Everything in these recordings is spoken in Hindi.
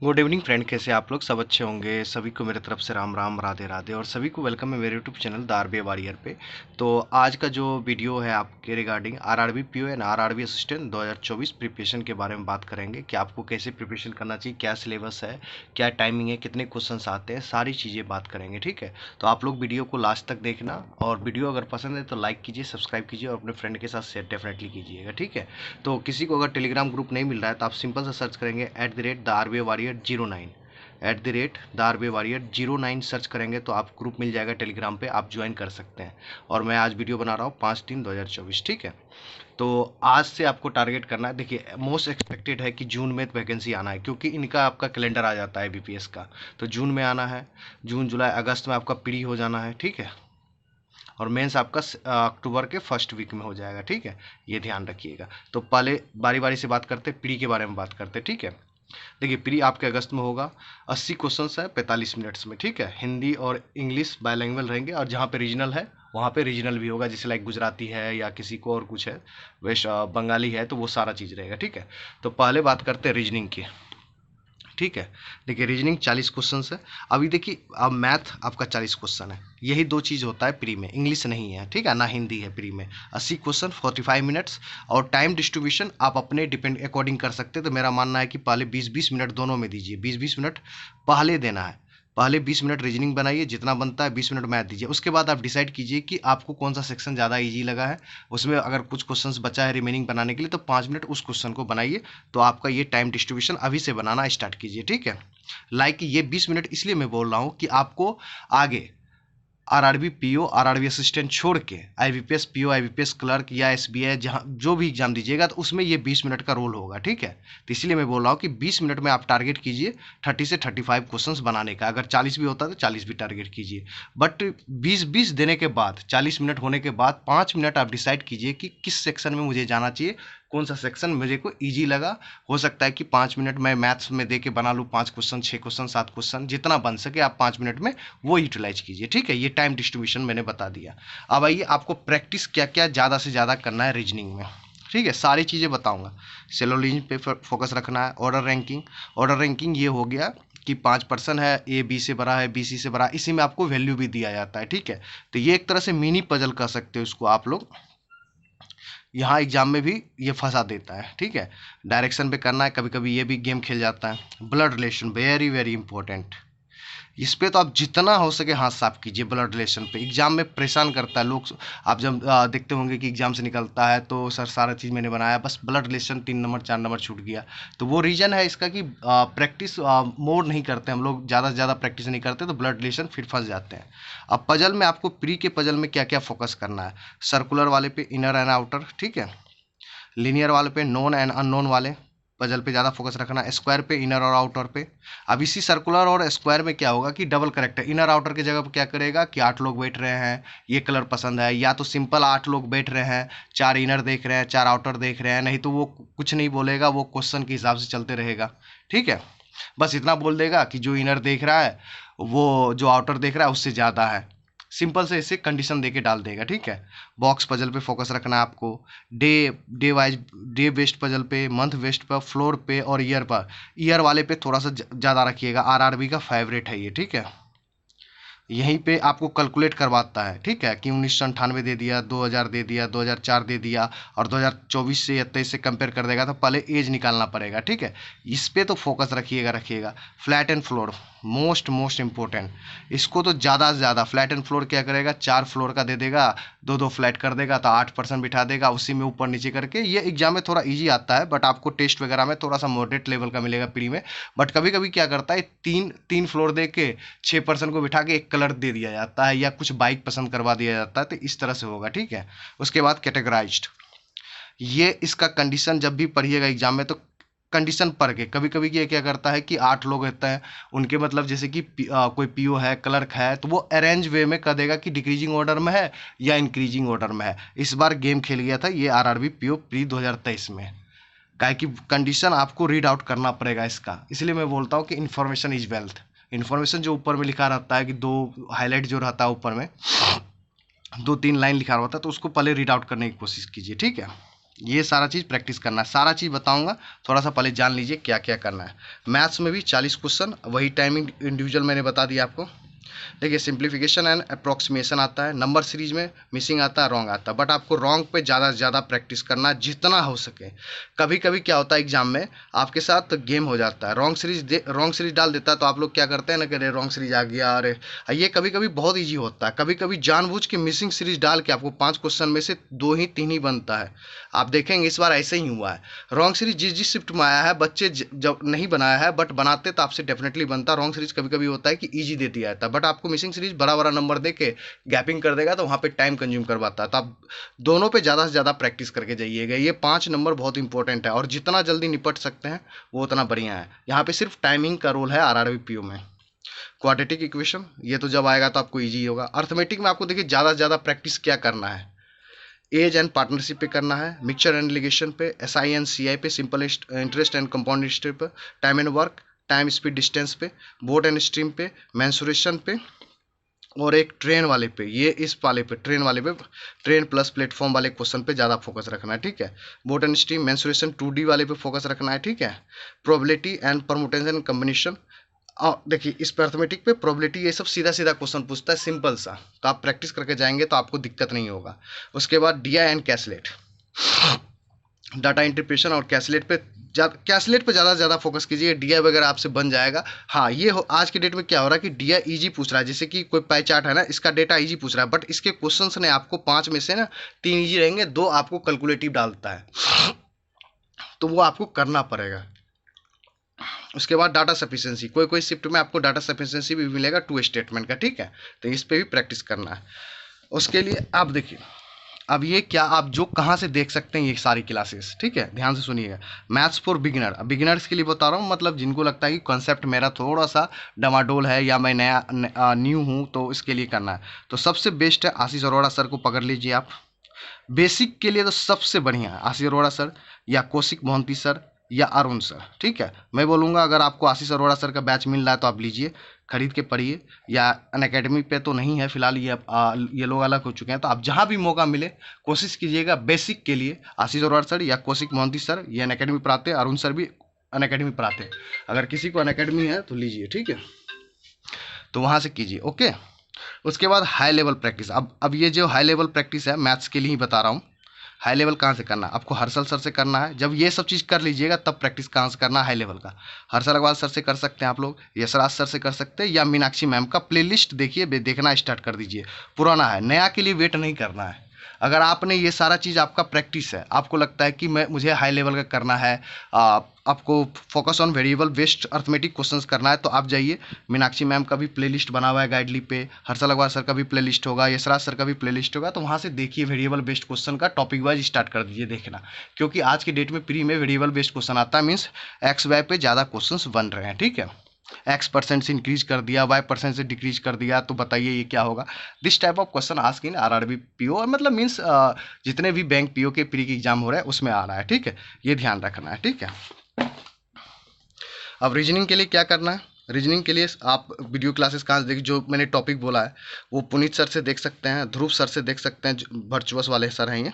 गुड इवनिंग फ्रेंड, कैसे आप लोग? सब अच्छे होंगे। सभी को मेरे तरफ से राम राम, राधे राधे, और सभी को वेलकम है मेरे YouTube channel the RBI warrior पे। तो आज का जो वीडियो है आपके regarding RRB PO and RRB assistant 2024 preparation के बारे में बात करेंगे कि आपको कैसे प्रिपरेशन करना चाहिए, क्या सिलेबस है, क्या टाइमिंग है, कितने क्वेश्चंस आते हैं, सारी चीज़ें बात करेंगे। ठीक है, तो आप लोग वीडियो को लास्ट तक देखना, और वीडियो अगर पसंद है तो लाइक कीजिए, सब्सक्राइब कीजिए और अपने फ्रेंड के साथ शेयर डेफिनेटली कीजिएगा। ठीक है, तो किसी को अगर टेलीग्राम ग्रुप नहीं मिल रहा है तो आप सिंपल सा सर्च करेंगे @the RBI Warrior 09 @the RBI Warrior 09 search करेंगे तो आप ग्रुप मिल जाएगा टेलीग्राम पे, आप ज्वाइन कर सकते हैं। और मैं आज वीडियो बना रहा हूँ 5/3/2024। ठीक है, तो आज से आपको टारगेट करना है। देखिए, मोस्ट एक्सपेक्टेड है कि जून में वैकेंसी आना है, क्योंकि इनका आपका कैलेंडर आ जाता है बीपीएस का, तो जून में आना है। जून जुलाई अगस्त में आपका प्री हो जाना है। ठीक है, और मेंस आपका अक्टूबर के फर्स्ट वीक में हो जाएगा। ठीक है, ये ध्यान रखिएगा। तो पहले बारी बारी से बात करते, प्री के बारे में बात करते। ठीक है, देखिए प्री आपके अगस्त में होगा। 80 क्वेश्चंस है 45 मिनट्स में। ठीक है, हिंदी और इंग्लिश बायलैंग्वेज रहेंगे, और जहाँ पे रीजनल है वहाँ पे रीजनल भी होगा, जैसे लाइक गुजराती है या किसी को और कुछ है, वेस्ट बंगाली है, तो वो सारा चीज़ रहेगा। ठीक है, तो पहले बात करते हैं रीजनिंग की। ठीक है, देखिए रीजनिंग 40 क्वेश्चन है। अभी देखिए, अब मैथ आपका 40 क्वेश्चन है। यही दो चीज़ होता है प्री में, इंग्लिश नहीं है। ठीक है ना, हिंदी है प्री में। 80 क्वेश्चन 45 मिनट्स, और टाइम डिस्ट्रीब्यूशन आप अपने डिपेंड अकॉर्डिंग कर सकते हैं। तो मेरा मानना है कि पहले 20-20 मिनट दोनों में दीजिए। 20-20 मिनट पहले देना है। पहले 20 मिनट रीजनिंग बनाइए, जितना बनता है 20 मिनट मैथ दीजिए। उसके बाद आप डिसाइड कीजिए कि आपको कौन सा सेक्शन ज़्यादा इजी लगा है। उसमें अगर कुछ क्वेश्चंस बचा है रिमेनिंग बनाने के लिए, तो 5 मिनट उस क्वेश्चन को बनाइए। तो आपका ये टाइम डिस्ट्रीब्यूशन अभी से बनाना स्टार्ट कीजिए। ठीक है, लाइक ये 20 मिनट इसलिए मैं बोल रहा हूँ कि आपको आगे आरआरबी पीओ, आरआरबी असिस्टेंट छोड़ के आईबीपीएस पीओ, आईबीपीएस क्लर्क या एसबीआई, जहाँ जो भी एग्जाम दीजिएगा तो उसमें ये 20 मिनट का रोल होगा। ठीक है, तो इसलिए मैं बोल रहा हूँ कि 20 मिनट में आप टारगेट कीजिए 30 से 35 क्वेश्चंस बनाने का। अगर 40 भी होता है तो 40 भी टारगेट कीजिए। बट 20-20 देने के बाद, 40 मिनट होने के बाद 5 मिनट आप डिसाइड कीजिए कि किस सेक्शन में मुझे जाना चाहिए, कौन सा सेक्शन मुझे को ईजी लगा। हो सकता है कि 5 मिनट मैं मैथ्स में दे के बना लूँ 5 क्वेश्चन, 6 क्वेश्चन, 7 क्वेश्चन, जितना बन सके आप 5 मिनट में वो यूटिलाइज कीजिए। ठीक है, ये टाइम डिस्ट्रीब्यूशन मैंने बता दिया। अब आइए, आपको प्रैक्टिस क्या क्या ज़्यादा से ज़्यादा करना है रीजनिंग में। ठीक है, सारी चीज़ें बताऊंगा। सेलोलिन पे फोकस रखना है। ऑर्डर रैंकिंग, ऑर्डर रैंकिंग ये हो गया कि 5% है, ए बी से बड़ा है, बी सी से बड़ा है, इसी में आपको वैल्यू भी दिया जाता है। ठीक है, तो ये एक तरह से मिनी पजल कह सकते हो इसको आप लोग। यहाँ एग्जाम में भी ये फंसा देता है। ठीक है, डायरेक्शन पे करना है, कभी कभी ये भी गेम खेल जाता है। Blood relation very very important. इस पे तो आप जितना हो सके हाथ साफ कीजिए। ब्लड रिलेशन पे एग्जाम में परेशान करता है लोग। आप जब देखते होंगे कि एग्जाम से निकलता है तो सर सारा चीज़ मैंने बनाया, बस ब्लड रिलेशन 3 नंबर 4 नंबर छूट गया। तो वो रीज़न है इसका कि प्रैक्टिस मोर नहीं करते हम लोग, ज़्यादा से ज़्यादा प्रैक्टिस नहीं करते, तो ब्लड रिलेशन फिर फंस जाते हैं। अब पजल में आपको प्री के पजल में क्या क्या फोकस करना है। सर्कुलर वाले पे इनर एंड आउटर। ठीक है, लीनियर वाले पे नोन एंड अननोन वाले पजल पे ज़्यादा फोकस रखना है। स्क्वायर पे, इनर और आउटर पे। अब इसी सर्कुलर और स्क्वायर में क्या होगा कि डबल करेक्टर, इनर आउटर की जगह पर क्या करेगा कि 8 लोग बैठ रहे हैं, ये कलर पसंद है, या तो सिंपल 8 लोग बैठ रहे हैं, 4 इनर देख रहे हैं, 4 आउटर देख रहे हैं, नहीं तो वो कुछ नहीं बोलेगा, वो क्वेश्चन के हिसाब से चलते रहेगा। ठीक है, बस इतना बोल देगा कि जो इनर देख रहा है वो जो आउटर देख रहा है उससे ज़्यादा है। सिंपल से इसे कंडीशन देके डाल देगा। ठीक है, बॉक्स पजल पे फोकस रखना है आपको। Day day wise, day based puzzle पे, मंथ बेस्ड पर, फ्लोर पे और ईयर पर। ईयर वाले पे थोड़ा सा ज़्यादा रखिएगा, आरआरबी का फेवरेट है ये। ठीक है, यहीं पे आपको कैलकुलेट करवाता है। ठीक है, कि 1998 दे दिया, 2000 दे दिया, 2004 दे दिया, और 2024 से या 23 से कंपेयर कर देगा, तो पहले एज निकालना पड़ेगा। ठीक है, इस पे तो फोकस रखिएगा रखिएगा। Flat and floor most most important, इसको तो ज़्यादा से ज़्यादा। फ्लैट एंड फ्लोर क्या करेगा, 4 फ्लोर का दे देगा, दो दो फ्लैट कर देगा, तो 8% बिठा देगा, उसी में ऊपर नीचे करके। ये एग्जाम में थोड़ा ईजी आता है, बट आपको टेस्ट वगैरह में थोड़ा सा मॉडरेट लेवल का मिलेगा प्री में। बट कभी कभी क्या करता है, तीन तीन फ्लोर दे के 6% को बिठा के एक कलर दे दिया जाता है, या कुछ बाइक पसंद करवा दिया जाता है, तो इस तरह से होगा। ठीक है, उसके बाद कैटेगराइज्ड, ये इसका कंडीशन जब भी पढ़िएगा एग्जाम में, तो कंडीशन पढ़ के। कभी कभी ये क्या करता है कि 8 लोग रहते हैं, उनके मतलब जैसे कि कोई पीओ है, क्लर्क है, तो वो अरेंज वे में कर देगा कि डिक्रीजिंग ऑर्डर में है या इंक्रीजिंग ऑर्डर में है। इस बार गेम खेल गया था ये आरआरबी पीओ प्री 2023 में। काहे कि कंडीशन आपको रीड आउट करना पड़ेगा इसका। इसलिए मैं बोलता हूँ कि इन्फॉर्मेशन इज वेल्थ। इन्फॉर्मेशन जो ऊपर में लिखा रहता है कि दो हाईलाइट जो रहता है ऊपर में, 2-3 लाइन लिखा रहता है, तो उसको पहले रीड आउट करने की कोशिश कीजिए। ठीक है, ये सारा चीज़ प्रैक्टिस करना है, सारा चीज़ बताऊंगा, थोड़ा सा पहले जान लीजिए क्या क्या करना है। मैथ्स में भी 40 क्वेश्चन, वही टाइमिंग इंडिविजुअल मैंने बता दिया आपको। देखिए सिंप्लीफिकेशन एंड अप्रॉक्सीमेशन आता है, नंबर सीरीज में मिसिंग आता है, रॉन्ग आता है, बट आपको रॉन्ग पे ज़्यादा से ज़्यादा प्रैक्टिस करना है जितना हो सके। कभी कभी क्या होता है एग्जाम में आपके साथ गेम हो जाता है, रॉन्ग सीरीज डाल देता है, तो आप लोग क्या करते हैं ना कि अरे रॉन्ग सीरीज आ गया, अरे ये कभी कभी बहुत ईजी होता है। कभी कभी जानबूझ के मिसिंग सीरीज डाल के आपको 5 क्वेश्चन में से 2 ही 3 ही बनता है। आप देखेंगे इस बार ऐसे ही हुआ है। रॉन्ग सीरीज जिस जिस शिफ्ट में आया है बच्चे जब नहीं बनाया है, बट बनाते तो आपसे डेफिनेटली बनता। रॉन्ग सीरीज कभी कभी होता है कि ईजी दे दिया जाता है, बट आपको मिसिंग सीरीज बड़ा बड़ा नंबर दे के गैपिंग कर देगा, तो वहाँ पे टाइम कंज्यूम करवाता है। तो आप दोनों पे ज़्यादा से ज़्यादा प्रैक्टिस करके जाइएगा। ये 5 नंबर बहुत इंपॉर्टेंट है, और जितना जल्दी निपट सकते हैं वो उतना बढ़िया है। यहाँ पे सिर्फ टाइमिंग का रोल है आरआरबी पीओ में। क्वाड्रेटिक इक्वेशन ये तो जब आएगा तो आपको ईजी होगा। अर्थमेटिक में आपको देखिए ज़्यादा से ज़्यादा प्रैक्टिस क्या करना है, एज एंड पार्टनरशिप पे करना है, मिक्सचर एंड लिगेशन पे, एसआई एंड सीआई पे, simple interest and compound interest पे, time and work, time speed distance पे, बोट एंड स्ट्रीम पे, मेंसुरेशन पे, और एक ट्रेन वाले पे, ये इस वाले पे ट्रेन वाले पे, ट्रेन प्लस प्लेटफॉर्म वाले क्वेश्चन पे ज़्यादा फोकस रखना है, ठीक है। Boat and stream mensuration 2D वाले पे फोकस रखना है, ठीक है। प्रोबेबिलिटी एंड परमुटेशन कम्बिनेशन, देखिए इस पे अर्थमेटिक पे प्रोबेबिलिटी ये सब सीधा सीधा क्वेश्चन पूछता है, सिंपल सा, तो आप प्रैक्टिस करके जाएंगे तो आपको दिक्कत नहीं होगा। उसके बाद डीआई एंड कैसलेट, डाटा इंटरप्रेशन और कैसलेट पे ज़्यादा से ज़्यादा फोकस कीजिए। डीआई वगैरह आपसे बन जाएगा। हाँ ये आज के डेट में क्या हो रहा है कि डीआई ईजी पूछ रहा है, जैसे कि कोई पाई चार्ट है ना, इसका डेटा ईजी पूछ रहा है, बट इसके क्वेश्चंस ने आपको 5 में से ना 3 ईजी रहेंगे, 2 आपको कैलकुलेटिव डालता है, तो वो आपको करना पड़ेगा। उसके बाद डाटा सफिशिएंसी, कोई कोई शिफ्ट में आपको डाटा सफिशिएंसी भी मिलेगा 2 स्टेटमेंट का, ठीक है, तो इस पे भी प्रैक्टिस करना है। उसके लिए आप देखिए, अब ये क्या आप जो कहाँ से देख सकते हैं ये सारी क्लासेस, ठीक है, ध्यान से सुनिएगा। मैथ्स फॉर बिगिनर, अब बिगिनर्स के लिए बता रहा हूँ, मतलब जिनको लगता है कि कॉन्सेप्ट मेरा थोड़ा सा डमाडोल है या मैं नया न्यू हूँ, तो इसके लिए करना है। तो सबसे बेस्ट है आशीष अरोड़ा सर को पकड़ लीजिए आप। बेसिक के लिए तो सबसे बढ़िया है आशीष अरोड़ा सर, या कौशिक मोहंती सर, या अरुण सर, ठीक है। मैं बोलूँगा अगर आपको आशीष अरोड़ा सर का बैच मिल रहा है तो आप लीजिए, खरीद के पढ़िए, या अनअकैडमी पे तो नहीं है फिलहाल, ये लोग अलग हो चुके हैं, तो आप जहाँ भी मौका मिले कोशिश कीजिएगा बेसिक के लिए आशीष अरोड़ा सर या कौशिक मोहंती सर, ये अनअकैडमी पढ़ाते हैं, अरुण सर भी अनअकैडमी पढ़ाते हैं। अगर किसी को अनअकैडमी है तो लीजिए, ठीक है, तो वहाँ से कीजिए, ओके। उसके बाद हाई लेवल प्रैक्टिस, अब ये जो हाई लेवल प्रैक्टिस है मैथ्स के लिए ही बता रहा हूँ। हाई लेवल कहाँ से करना है, आपको हर्षल सर से करना है। जब ये सब चीज़ कर लीजिएगा तब प्रैक्टिस कहाँ से करना है, हाई लेवल का। हर्षल अग्रवाल सर से कर सकते हैं आप लोग, यशराज सर से कर सकते हैं, या मीनाक्षी मैम का प्लेलिस्ट देखिए, देखना स्टार्ट कर दीजिए। पुराना है, नया के लिए वेट नहीं करना है। अगर आपने ये सारा चीज़ आपका प्रैक्टिस है, आपको लगता है कि मुझे हाई लेवल का करना है, आपको focus on variable based arithmetic questions करना है, तो आप जाइए, मीनाक्षी मैम का भी प्लेलिस्ट बना हुआ है गाइडली पे, हर्षल अग्रवाल सर का भी प्लेलिस्ट होगा, यशराज सर का भी प्लेलिस्ट होगा, तो वहाँ से देखिए वेरिएबल बेस्ड क्वेश्चन का टॉपिक वाइज स्टार्ट कर दीजिए देखना, क्योंकि आज की डेट में प्री में वेरिएबल बेस्ड क्वेश्चन आता है, मीन्स एक्स वाई पे ज़्यादा क्वेश्चन बन रहे हैं, ठीक है। X% से इंक्रीज कर दिया, Y% से डिक्रीज कर दिया, तो बताइए ये क्या होगा। This type of question ask in RRB PO, मतलब मीन्स जितने भी बैंक पीओ के प्री के एग्जाम हो रहा है उसमें आ रहा है, ठीक है, ये ध्यान रखना है, ठीक है। अब रीजनिंग के लिए क्या करना है, रीजनिंग के लिए आप वीडियो क्लासेस कहाँ से देखिए, जो मैंने टॉपिक बोला है वो पुनीत सर से देख सकते हैं, ध्रुव सर से देख सकते हैं, वर्चुअस वाले सर हैं ये,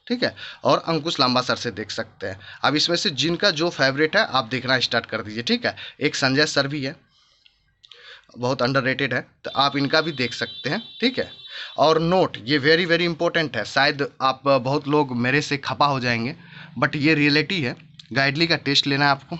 ठीक है, और अंकुश लांबा सर से देख सकते हैं। अब इसमें से जिनका जो फेवरेट है आप देखना स्टार्ट कर दीजिए, ठीक है। एक संजय सर भी है, बहुत अंडररेटेड है, तो आप इनका भी देख सकते हैं, ठीक है। और नोट, ये वेरी वेरी इंपॉर्टेंट है, शायद आप बहुत लोग मेरे से खपा हो जाएंगे, बट ये रियलिटी है। गाइडली का टेस्ट लेना है आपको,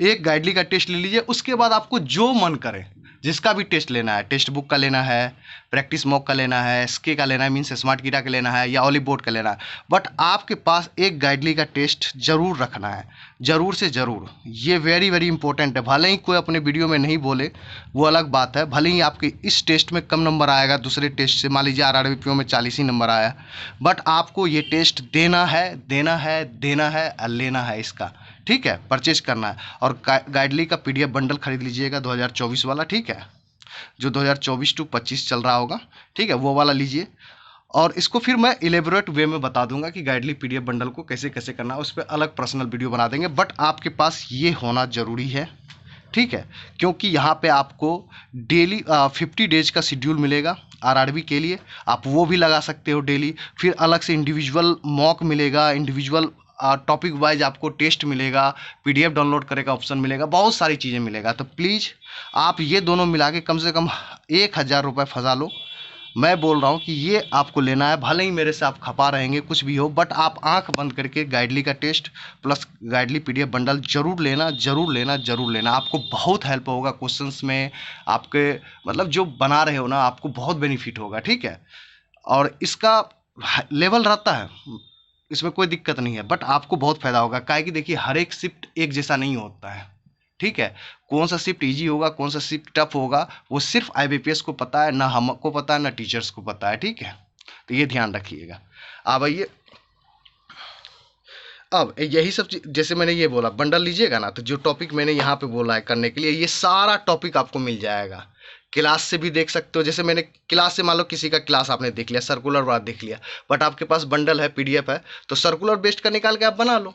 एक गाइडली का टेस्ट ले लीजिए, उसके बाद आपको जो मन करे जिसका भी टेस्ट लेना है, टेक्स्ट बुक का लेना है, प्रैक्टिस मॉक का लेना है, एसके का लेना है, मीन्स स्मार्ट कीड़ा का लेना है, या ऑली बोर्ड का लेना है, बट आपके पास एक गाइडली का टेस्ट जरूर रखना है, जरूर से ज़रूर। ये वेरी वेरी इंपॉर्टेंट है। भले ही कोई अपने वीडियो में नहीं बोले वो अलग बात है, भले ही आपके इस टेस्ट में कम नंबर आएगा दूसरे टेस्ट से, मान लीजिए आरआरबी पीओ में 40 ही नंबर आया, बट आपको ये टेस्ट देना है, देना है, देना है और लेना है इसका, ठीक है, परचेज करना है। और गाइडली का PDF बंडल खरीद लीजिएगा 2024 वाला, ठीक है, जो 2024 टू 25 चल रहा होगा, ठीक है, वो वाला लीजिए। और इसको फिर मैं इलेबोरेट वे में बता दूंगा कि गाइडली PDF बंडल को कैसे कैसे करना है, उस पर अलग पर्सनल वीडियो बना देंगे, बट आपके पास ये होना ज़रूरी है, ठीक है, क्योंकि यहाँ पे आपको डेली 50 डेज का शेड्यूल मिलेगा, आरआरबी के लिए, आप वो भी लगा सकते हो डेली। फिर अलग से इंडिविजुअल मॉक मिलेगा, इंडिविजुअल टॉपिक वाइज आपको टेस्ट मिलेगा, पीडीएफ डाउनलोड करे का ऑप्शन मिलेगा, बहुत सारी चीज़ें मिलेगा। तो प्लीज़ आप ये दोनों मिला के कम से कम 1,000 रुपये फंसा लो। मैं बोल रहा हूँ कि ये आपको लेना है, भले ही मेरे से आप खपा रहेंगे कुछ भी हो, बट आप आंख बंद करके गाइडली का test plus Guidely PDF bundle जरूर लेना, जरूर लेना, जरूर लेना। आपको बहुत हेल्प होगा क्वेश्चंस में, आपके मतलब जो बना रहे हो ना, आपको बहुत बेनिफिट होगा, ठीक है। और इसका लेवल रहता है, इसमें कोई दिक्कत नहीं है, बट आपको बहुत फायदा होगा। काहे कि देखिए हर एक शिफ्ट एक जैसा नहीं होता है, ठीक है। कौन सा शिफ्ट इजी होगा, कौन सा शिफ्ट टफ होगा, वो सिर्फ आईबीपीएस को पता है, ना हमको पता है, ना टीचर्स को पता है, ठीक है। तो ये ध्यान रखिएगा। अब आइए, अब यही सब जैसे मैंने ये बोला बंडल लीजिएगा ना, तो जो टॉपिक मैंने यहाँ पे बोला है करने के लिए, ये सारा टॉपिक आपको मिल जाएगा। क्लास से भी देख सकते हो, जैसे मैंने क्लास से मान लो किसी का क्लास आपने देख लिया, सर्कुलर बात देख लिया, बट आपके पास बंडल है, पीडीएफ है, तो सर्कुलर बेस्ड का निकाल के आप बना लो।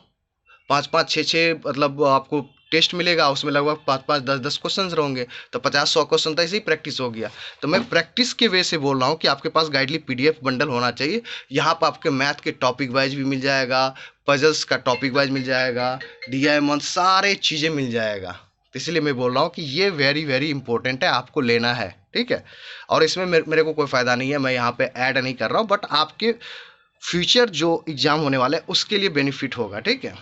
5-5, 6-6 मतलब आपको टेस्ट मिलेगा, उसमें लगभग 5-5, 10-10 क्वेश्चन रहेंगे, तो 50-100 क्वेश्चन तो ऐसे ही प्रैक्टिस हो गया। तो मैं प्रैक्टिस के वे से बोल रहा हूँ कि आपके पास गाइडली पीडीएफ बंडल होना चाहिए। यहाँ पर आपके मैथ के टॉपिक वाइज भी मिल जाएगा, पजल्स का टॉपिक वाइज मिल जाएगा, डीआईएम सारे चीज़ें मिल जाएगा। तो इसलिए मैं बोल रहा हूँ कि ये वेरी वेरी इंपॉर्टेंट है, आपको लेना है, ठीक है। और इसमें मेरे को कोई फ़ायदा नहीं है, मैं यहाँ पे ऐड नहीं कर रहा हूँ, बट आपके फ्यूचर जो एग्ज़ाम होने वाला है उसके लिए बेनिफिट होगा, ठीक है।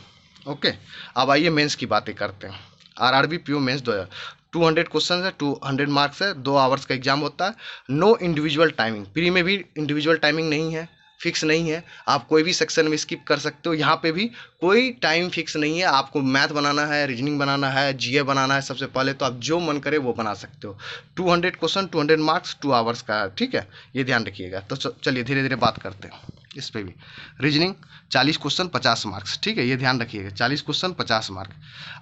ओके, अब आइए मेंस की बातें करते हैं। आरआरबी पीओ मेंस 200 क्वेश्चन है, 200 मार्क्स है, 2 आवर्स का एग्जाम होता है। नो इंडिविजुअल टाइमिंग, प्री में भी इंडिविजुअल टाइमिंग नहीं है, फिक्स नहीं है, आप कोई भी सेक्शन में स्किप कर सकते हो। यहाँ पे भी कोई टाइम फिक्स नहीं है, आपको मैथ बनाना है, रीजनिंग बनाना है, जीए बनाना है, सबसे पहले तो आप जो मन करे वो बना सकते हो। 200 क्वेश्चन, 200 मार्क्स, 2 आवर्स का है, ठीक है, ये ध्यान रखिएगा। तो चलिए धीरे धीरे बात करते हैं इस पे भी। रीजनिंग 40 क्वेश्चन 50 मार्क्स, ठीक है, ये ध्यान रखिएगा, 40 क्वेश्चन 50 मार्क।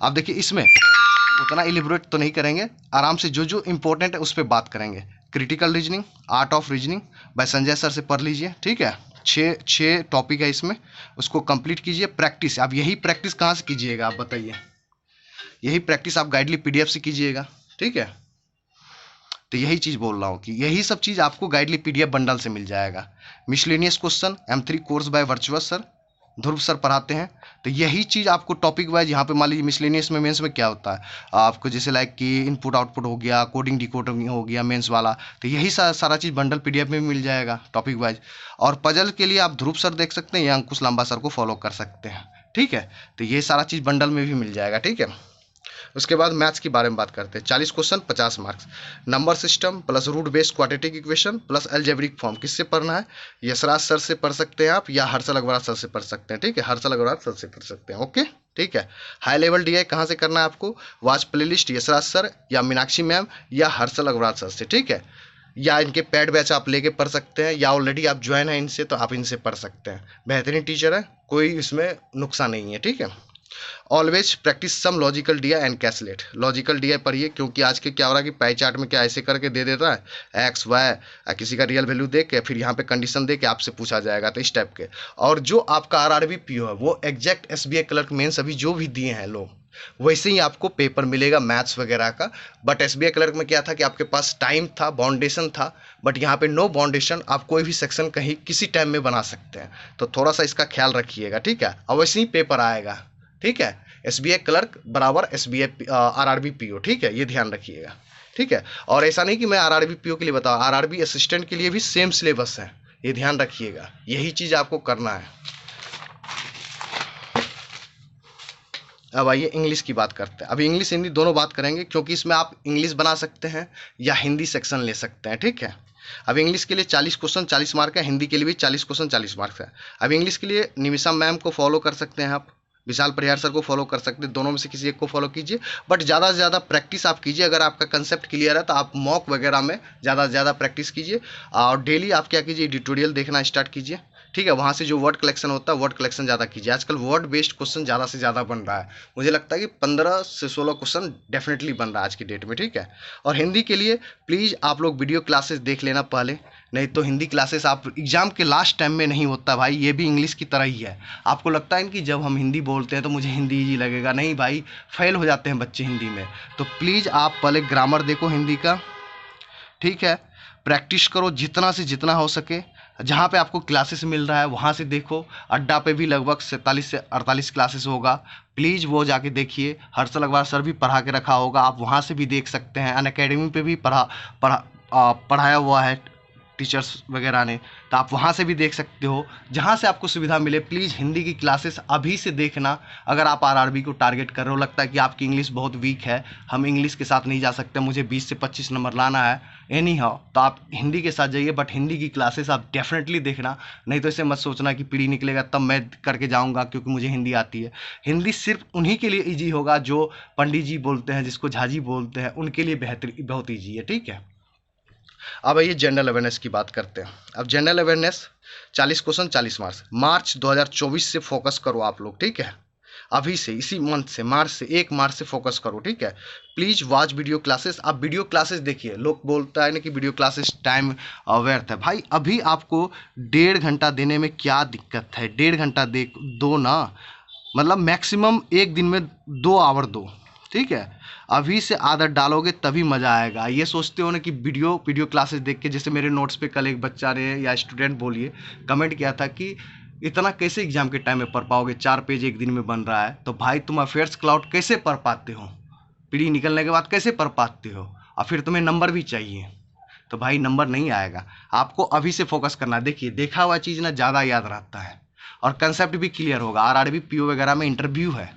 अब देखिए इसमें उतना इलिबरेट तो नहीं करेंगे, आराम से जो जो इंपॉर्टेंट है उस पर बात करेंगे। Critical reasoning, art of reasoning bye Sanjay sir से पढ़ लीजिए, ठीक है। 6 टॉपिक है इसमें, उसको कंप्लीट कीजिए। प्रैक्टिस, अब यही प्रैक्टिस कहाँ से कीजिएगा आप बताइए? यही प्रैक्टिस आप गाइडली पीडीएफ से कीजिएगा, ठीक है। तो यही चीज़ बोल रहा हूँ कि यही सब चीज़ आपको गाइडली पीडीएफ बंडल से मिल जाएगा। Miscellaneous question M3 course by virtuous sir, Dhruv sir पढ़ाते हैं। तो यही चीज़ आपको टॉपिक वाइज, यहाँ पे मान लीजिए मिसलेनियस में मेंस में क्या होता है आपको, जैसे लाइक कि इनपुट आउटपुट हो गया, कोडिंग डिकोडिंग हो गया मेंस वाला, तो यही सारा चीज़ बंडल पीडीएफ में मिल जाएगा टॉपिक वाइज। और पजल के लिए आप ध्रुव सर देख सकते हैं या अंकुश लांबा सर को फॉलो कर सकते हैं, ठीक है। तो ये सारा चीज़ बंडल में भी मिल जाएगा, ठीक है। उसके बाद मैथ्स के बारे में बात करते हैं। 40 question 50 marks, number system plus root based quadratic equation plus algebraic form. किससे पढ़ना है? यशराज सर से पढ़ सकते हैं आप, या हर्षल अग्रवाल सर से पढ़ सकते हैं, ठीक है, हर्षल अग्रवाल सर से पढ़ सकते हैं, ओके, ठीक है। हाई लेवल डीआई कहाँ से करना है आपको? वाच प्लेलिस्ट यशराज सर या मीनाक्षी मैम या हर्षल अग्रवाल सर से, ठीक है। या इनके पैड बैच आप लेके पढ़ सकते हैं, या ऑलरेडी आप ज्वाइन है इनसे तो आप इनसे पढ़ सकते हैं। बेहतरीन टीचर है, कोई इसमें नुकसान नहीं है, ठीक है। Always practice some logical DI and caselet. Logical DI पढ़िए, क्योंकि आज के क्या हो रहा है कि पाई चार्ट में क्या ऐसे करके दे देता है एक्स वाई, किसी का रियल वैल्यू दे के फिर यहाँ पे कंडीशन दे के आपसे पूछा जाएगा, तो इस टाइप के। और जो आपका आरआरबी पीओ है वो एग्जैक्ट एसबीआई क्लर्क मेंस अभी जो भी दिए हैं लोग, वैसे ही आपको पेपर मिलेगा मैथ्स वगैरह का। बट एसबीआई क्लर्क में क्या था कि आपके पास टाइम था, बाउंडेशन था, बट यहाँ पे नो बाउंडेशन, आप कोई भी सेक्शन कहीं किसी टाइम में बना सकते हैं। तो थोड़ा सा इसका ख्याल रखिएगा, ठीक है। और वैसे ही पेपर आएगा, ठीक है। एसबीआई क्लर्क बराबर एसबीआई आरआरबी पीओ, ठीक है, ये ध्यान रखिएगा, ठीक है। और ऐसा नहीं कि मैं आरआरबी पीओ के लिए बताऊँ, आरआरबी असिस्टेंट के लिए भी सेम सिलेबस है, ये ध्यान रखिएगा, यही चीज़ आपको करना है। अब आइए इंग्लिश की बात करते हैं। अभी इंग्लिश हिंदी दोनों बात करेंगे, क्योंकि इसमें आप इंग्लिश बना सकते हैं या हिंदी सेक्शन ले सकते हैं, ठीक है। अब इंग्लिश के लिए 40 क्वेश्चन 40 मार्क है, हिंदी के लिए भी 40 क्वेश्चन 40 मार्क्स है। अब इंग्लिश के लिए निमिषा मैम को फॉलो कर सकते हैं आप, विशाल परिहार सर को फॉलो कर सकते हैं, दोनों में से किसी एक को फॉलो कीजिए। बट ज़्यादा से ज़्यादा प्रैक्टिस आप कीजिए, अगर आपका कंसेप्ट क्लियर है तो आप मॉक वगैरह में ज़्यादा से ज़्यादा प्रैक्टिस कीजिए। और डेली आप क्या कीजिए, एडिटोरियल देखना स्टार्ट कीजिए, ठीक है। वहाँ से जो वर्ड कलेक्शन होता है वर्ड कलेक्शन ज़्यादा कीजिए। आजकल वर्ड बेस्ड क्वेश्चन ज़्यादा से ज़्यादा बन रहा है, मुझे लगता है कि 15 से 16 क्वेश्चन डेफिनेटली बन रहा है आज की डेट में, ठीक है। और हिंदी के लिए प्लीज़ आप लोग वीडियो क्लासेस देख लेना पहले, नहीं तो हिंदी क्लासेस आप एग्जाम के लास्ट टाइम में नहीं होता भाई, ये भी इंग्लिश की तरह ही है। आपको लगता है कि जब हम हिंदी बोलते हैं तो मुझे हिंदी ईजी लगेगा, नहीं भाई, फेल हो जाते हैं बच्चे हिंदी में। तो प्लीज़ आप पहले ग्रामर देखो हिंदी का, ठीक है। प्रैक्टिस करो जितना से जितना हो सके। जहाँ पे आपको क्लासेस मिल रहा है वहाँ से देखो। अड्डा पे भी लगभग 47 से 48 क्लासेस होगा, प्लीज़ वो जाके देखिए। हर्षल अग्रवाल सर भी पढ़ा के रखा होगा, आप वहाँ से भी देख सकते हैं। अनअकैडमी पे भी पढ़ाया हुआ है टीचर्स वगैरह ने, तो आप वहाँ से भी देख सकते हो। जहाँ से आपको सुविधा मिले प्लीज़ हिंदी की क्लासेस अभी से देखना। अगर आप आरआरबी को टारगेट कर रहे हो, लगता है कि आपकी इंग्लिश बहुत वीक है, हम इंग्लिश के साथ नहीं जा सकते, मुझे 20 से 25 नंबर लाना है एनी हाउ, तो आप हिंदी के साथ जाइए। बट हिंदी की क्लासेस आप डेफिनेटली देखना। नहीं तो इसे मत सोचना कि पीढ़ी निकलेगा तब मैं करके जाऊँगा क्योंकि मुझे हिंदी आती है। हिंदी सिर्फ उन्हीं के लिए ईजी होगा जो पंडित जी बोलते हैं, जिसको झाजी बोलते हैं, उनके लिए बेहतर बहुत ईजी है, ठीक है। अब आइए जनरल अवेयरनेस की बात करते हैं। अब जनरल अवेयरनेस 40 क्वेश्चन 40 मार्क्स, मार्च 2024 से फोकस करो आप लोग, ठीक है। अभी से इसी मंथ से मार्च से 1 मार्च से फोकस करो, ठीक है। Please watch video classes. आप वीडियो क्लासेस देखिए। लोग बोलता है ना कि वीडियो क्लासेस टाइम व्यर्थ है। भाई अभी आपको 1.5 घंटा देने में क्या दिक्कत है? 1.5 घंटा दो ना, मतलब मैक्सिमम एक दिन में 2 आवर दो, ठीक है। अभी से आदत डालोगे तभी मज़ा आएगा। ये सोचते हो ना कि वीडियो क्लासेस देख के, जैसे मेरे नोट्स पे कल एक बच्चा ने या स्टूडेंट बोलिए कमेंट किया था कि इतना कैसे एग्जाम के टाइम में पढ़ पाओगे, 4 पेज एक दिन में बन रहा है। तो भाई तुम अफेयर्स क्लाउड कैसे पढ़ पाते हो? पीढ़ी निकलने के बाद कैसे पढ़ पाते हो? और फिर तुम्हें नंबर भी चाहिए, तो भाई नंबर नहीं आएगा। आपको अभी से फोकस करना है। देखिए देखा हुआ चीज़ ना ज़्यादा याद रहता है और कंसेप्ट भी क्लियर होगा। आरआरबी पीओ वगैरह में इंटरव्यू है,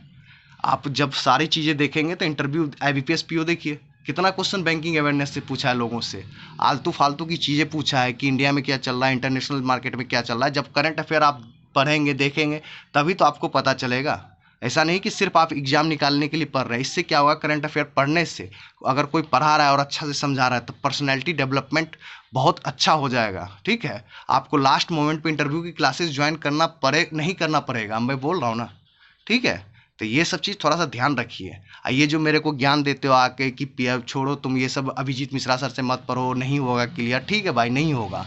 आप जब सारी चीज़ें देखेंगे तो इंटरव्यू आईबीपीएस पीओ देखिए कितना क्वेश्चन बैंकिंग अवेयरनेस से पूछा है लोगों से, आलतू फालतू की चीज़ें पूछा है कि इंडिया में क्या चल रहा है, इंटरनेशनल मार्केट में क्या चल रहा है। जब करंट अफेयर आप पढ़ेंगे देखेंगे तभी तो आपको पता चलेगा। ऐसा नहीं कि सिर्फ आप एग्जाम निकालने के लिए पढ़ रहे हैं। इससे क्या होगा, करंट अफेयर पढ़ने से अगर कोई पढ़ा रहा है और अच्छा से समझा रहा है तो पर्सनैलिटी डेवलपमेंट बहुत अच्छा हो जाएगा, ठीक है। आपको लास्ट मोमेंट पे इंटरव्यू की क्लासेस ज्वाइन करना पड़े नहीं करना पड़ेगा, मैं बोल रहा हूँ ना, ठीक है। तो ये सब चीज़ थोड़ा सा ध्यान रखिए। ये जो मेरे को ज्ञान देते हो आके कि पीएफ छोड़ो तुम, ये सब अभिजीत मिश्रा सर से मत पढ़ो, नहीं होगा क्लियर, ठीक है भाई नहीं होगा।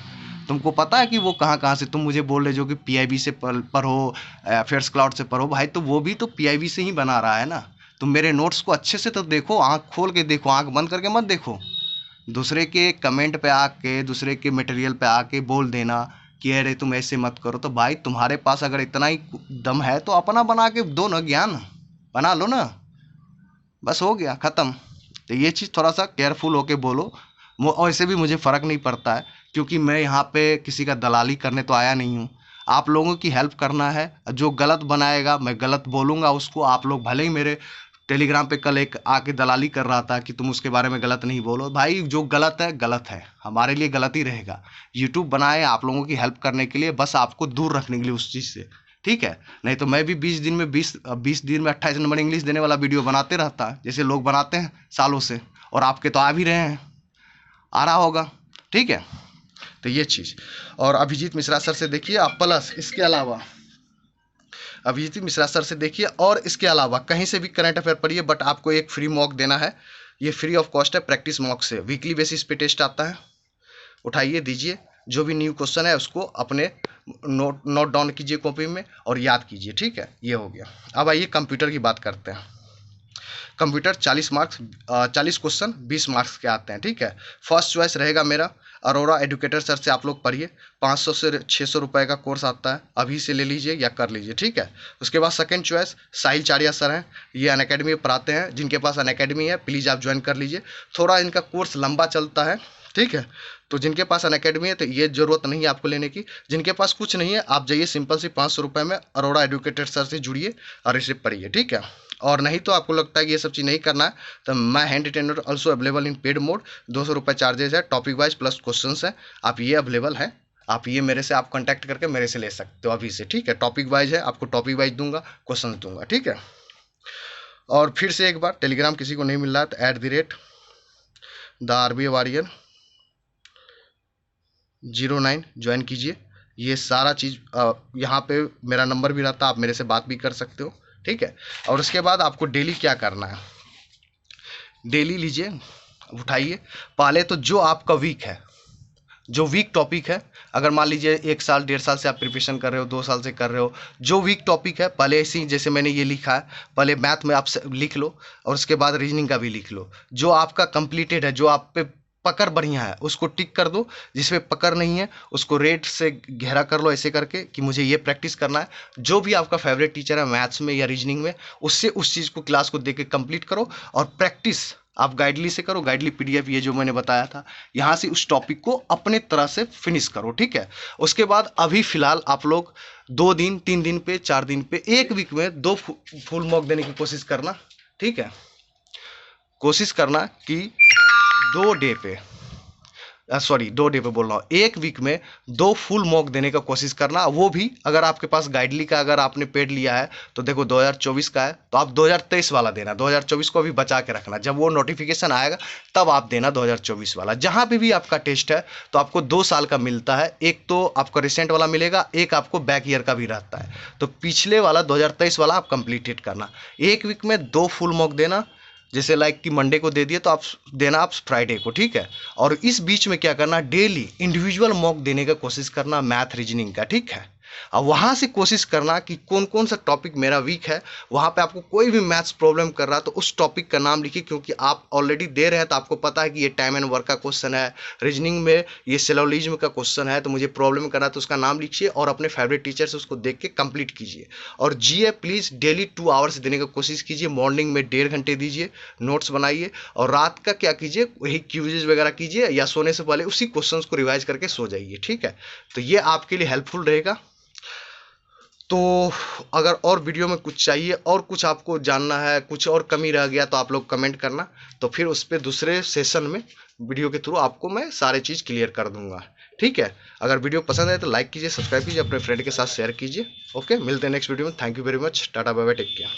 तुमको पता है कि वो कहाँ कहाँ से, तुम मुझे बोल रहे जो कि पीआईबी से पढ़ो, अफेयर्स क्लाउड से पढ़ो, भाई तो वो भी तो पीआईबी से ही बना रहा है ना। तुम मेरे नोट्स को अच्छे से तो देखो, आँख खोल के देखो, आँख बंद करके मत देखो। दूसरे के कमेंट पे आके, दूसरे के मटेरियल पे आके बोल देना कि अरे तुम ऐसे मत करो, तो भाई तुम्हारे पास अगर इतना ही दम है तो अपना बना के दो ना, ज्ञान बना लो ना, बस हो गया ख़त्म। तो ये चीज़ थोड़ा सा केयरफुल होके बोलो। और ऐसे भी मुझे फ़र्क नहीं पड़ता है क्योंकि मैं यहाँ पे किसी का दलाली करने तो आया नहीं हूँ। आप लोगों की हेल्प करना है। जो गलत बनाएगा मैं गलत बोलूँगा उसको। आप लोग भले ही मेरे टेलीग्राम पे कल एक आके दलाली कर रहा था कि तुम उसके बारे में गलत नहीं बोलो, भाई जो गलत है, हमारे लिए गलत ही रहेगा। यूट्यूब बनाए आप लोगों की हेल्प करने के लिए, बस आपको दूर रखने के लिए उस चीज़ से, ठीक है। नहीं तो मैं भी 20 दिन में 28 नंबर इंग्लिश देने वाला वीडियो बनाते रहता जैसे लोग बनाते हैं सालों से, और आपके तो आ भी रहे हैं, आ रहा होगा, ठीक है। तो ये चीज़। और अभिजीत मिश्रा सर से देखिए आप, प्लस इसके अलावा अभिजीत मिश्रा सर से देखिए, और इसके अलावा कहीं से भी करंट अफेयर पढ़िए। बट आपको एक फ्री मॉक देना है, ये फ्री ऑफ कॉस्ट है, प्रैक्टिस मॉक से वीकली बेसिस पे टेस्ट आता है, उठाइए दीजिए। जो भी न्यू क्वेश्चन है उसको अपने नोट डाउन कीजिए कॉपी में और याद कीजिए, ठीक है। ये हो गया। अब आइए कंप्यूटर की बात करते हैं। कंप्यूटर 40 मार्क्स 40 क्वेश्चन 20 मार्क्स के आते हैं, ठीक है। फर्स्ट चॉइस रहेगा मेरा अरोड़ा एडुकेटर सर से, आप लोग पढ़िए। 500 से 600 रुपये का कोर्स आता है, अभी से ले लीजिए या कर लीजिए, ठीक है। उसके बाद सेकंड चॉइस साहिल चारिया सर हैं, ये अनअकैडमी में पढ़ाते हैं। जिनके पास अनअकैडमी है प्लीज़ आप ज्वाइन कर लीजिए। थोड़ा इनका कोर्स लंबा चलता है, ठीक है। तो जिनके पास अनअकैडमी है तो ये ज़रूरत नहीं है आपको लेने की। जिनके पास कुछ नहीं है आप जाइए सिंपल सी 500 रुपये में अरोड़ा एडुकेटर सर से जुड़िए और इसे पढ़िए, ठीक है। और नहीं तो आपको लगता है कि ये सब चीज़ नहीं करना है तो my hand retainer also available in paid mode, 200 रुपये चार्जेज है, टॉपिक वाइज प्लस क्वेश्चन है। आप ये अवेलेबल है, आप ये मेरे से आप कॉन्टैक्ट करके मेरे से ले सकते हो अभी से, ठीक है। टॉपिक वाइज है, आपको टॉपिक वाइज दूंगा, क्वेश्चन दूंगा, ठीक है। और फिर से एक बार टेलीग्राम किसी को नहीं मिल रहा है तो @TheRBA 09 ज्वाइन कीजिए। ये सारा चीज़ यहाँ पे मेरा नंबर भी रहता है, आप मेरे से बात भी कर सकते हो, ठीक है। और उसके बाद आपको डेली क्या करना है, डेली लीजिए उठाइए। पहले तो जो आपका वीक है, जो वीक टॉपिक है, अगर मान लीजिए 1 साल 1.5 साल से आप प्रिपरेशन कर रहे हो, 2 साल से कर रहे हो, जो वीक टॉपिक है पहले ऐसे ही जैसे मैंने ये लिखा है, पहले मैथ में आप लिख लो और उसके बाद रीजनिंग का भी लिख लो। जो आपका कंप्लीटेड है, जो आप पे पकड़ बढ़िया है उसको टिक कर दो, जिसमें पकड़ नहीं है उसको रेड से गहरा कर लो ऐसे करके कि मुझे ये प्रैक्टिस करना है। जो भी आपका फेवरेट टीचर है मैथ्स में या रीजनिंग में, उससे उस चीज़ को क्लास को देख के कंप्लीट करो और प्रैक्टिस आप गाइडली से करो। गाइडली पीडीएफ ये जो मैंने बताया था, यहाँ से उस टॉपिक को अपने तरह से फिनिश करो, ठीक है। उसके बाद अभी फिलहाल आप लोग 2 दिन 3 दिन पे 4 दिन पे 1 वीक में 2 फुल मॉक देने की कोशिश करना, ठीक है। कोशिश करना कि 2 डे पे 2 डे पे बोल रहा हूँ, 1 वीक में 2 फुल मॉक देने का कोशिश करना। वो भी अगर आपके पास गाइडली का अगर आपने पेड लिया है तो देखो 2024 का है तो आप 2023 वाला देना, 2024 को भी बचा के रखना, जब वो नोटिफिकेशन आएगा तब आप देना 2024 वाला। जहाँ पे भी आपका टेस्ट है तो आपको 2 साल का मिलता है, एक तो आपको रिसेंट वाला मिलेगा, एक आपको बैक ईयर का भी रहता है। तो पिछले वाला 2023 वाला आप कंप्लीटेड करना। 1 वीक में 2 फुल मॉक देना, जैसे लाइक कि मंडे को दे दिए तो आप देना आप फ्राइडे को, ठीक है। और इस बीच में क्या करना, डेली इंडिविजुअल मॉक देने का कोशिश करना मैथ रीजनिंग का, ठीक है। अब वहाँ से कोशिश करना कि कौन कौन सा टॉपिक मेरा वीक है, वहाँ पे आपको कोई भी मैथ्स प्रॉब्लम कर रहा है तो उस टॉपिक का नाम लिखिए, क्योंकि आप ऑलरेडी दे रहे हैं तो आपको पता है कि ये टाइम एंड वर्क का क्वेश्चन है, रीजनिंग में ये सिलोजिज्म का क्वेश्चन है तो मुझे प्रॉब्लम कर रहा है, तो उसका नाम लिखिए और अपने फेवरेट टीचर से उसको देख के कंप्लीट कीजिए। और जीए प्लीज़ डेली 2 आवर्स देने का कोशिश कीजिए, मॉर्निंग में 1.5 घंटे दीजिए, नोट्स बनाइए, और रात का क्या कीजिए, वही क्विज़ वगैरह कीजिए या सोने से पहले उसी क्वेश्चंस को रिवाइज करके सो जाइए, ठीक है। तो ये आपके लिए हेल्पफुल रहेगा। तो अगर और वीडियो में कुछ चाहिए और कुछ आपको जानना है, कुछ और कमी रह गया तो आप लोग कमेंट करना, तो फिर उस पर दूसरे सेशन में वीडियो के थ्रू आपको मैं सारे चीज़ क्लियर कर दूंगा, ठीक है। अगर वीडियो पसंद आए तो लाइक कीजिए, सब्सक्राइब कीजिए, अपने फ्रेंड के साथ शेयर कीजिए। ओके, मिलते हैं नेक्स्ट वीडियो में। Thank you very much, tata bye bye, take care.